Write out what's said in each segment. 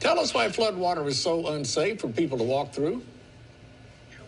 Tell us why floodwater is so unsafe for people to walk through.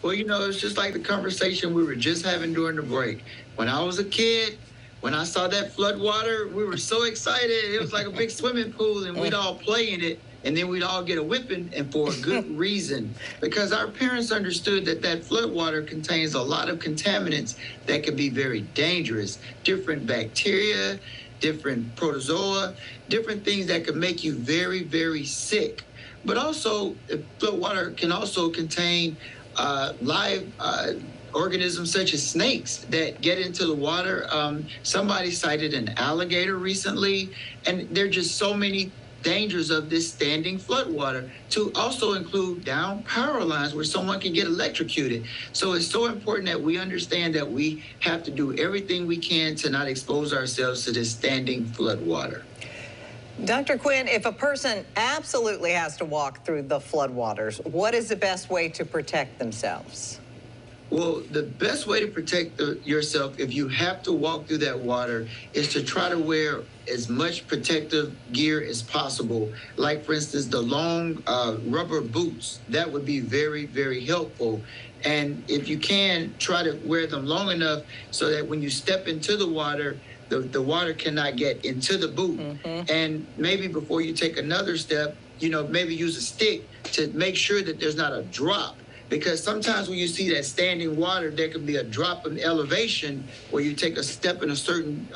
Well, it's just like the conversation we were just having during the break. When I was a kid, when I saw that floodwater, we were so excited. It was like a big swimming pool, and we'd all play in it, and then we'd all get a whipping, and for a good reason. Because our parents understood that floodwater contains a lot of contaminants that can be very dangerous. Different bacteria, different protozoa, different things that can make you very, very sick. But also, floodwater can also contain live organisms such as snakes that get into the water. Somebody cited an alligator recently, and there are just so many dangers of this standing floodwater, to also include down power lines where someone can get electrocuted. So it's so important that we understand that we have to do everything we can to not expose ourselves to this standing floodwater. Dr. Quinn, if a person absolutely has to walk through the floodwaters, what is the best way to protect themselves? Well, the best way to protect yourself if you have to walk through that water is to try to wear as much protective gear as possible. Like, for instance, the long rubber boots. That would be very, very helpful. And if you can, try to wear them long enough so that when you step into the water, the water cannot get into the boot. And maybe before you take another step, maybe use a stick to make sure that there's not a drop. Because sometimes when you see that standing water, there can be a drop in elevation where you take a step in a certain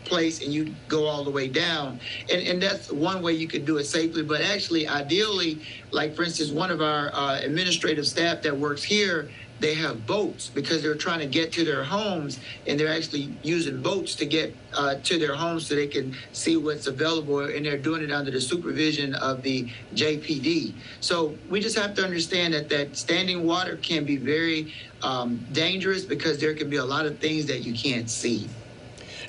place and you go all the way down. And that's one way you could do it safely. But actually, ideally, like, for instance, one of our administrative staff that works here, they have boats because they're trying to get to their homes, and they're actually using boats to get to their homes so they can see what's available, and they're doing it under the supervision of the JPD. So we just have to understand that standing water can be very dangerous because there can be a lot of things that you can't see.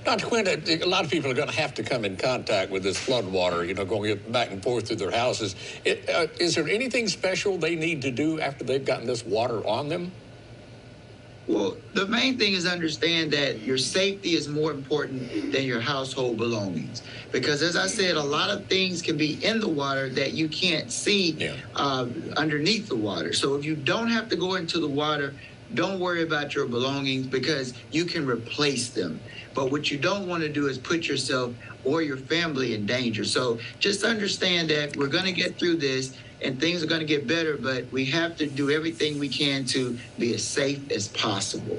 Dr. Quinn, a lot of people are going to have to come in contact with this floodwater, going back and forth through their houses. Is there anything special they need to do after they've gotten this water on them? Well, the main thing is understand that your safety is more important than your household belongings. Because, as I said, a lot of things can be in the water that you can't see underneath the water. So if you don't have to go into the water, don't worry about your belongings because you can replace them. But what you don't want to do is put yourself or your family in danger. So just understand that we're going to get through this and things are going to get better, but we have to do everything we can to be as safe as possible.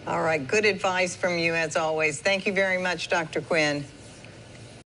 All right. Good advice from you, as always. Thank you very much, Dr. Quinn.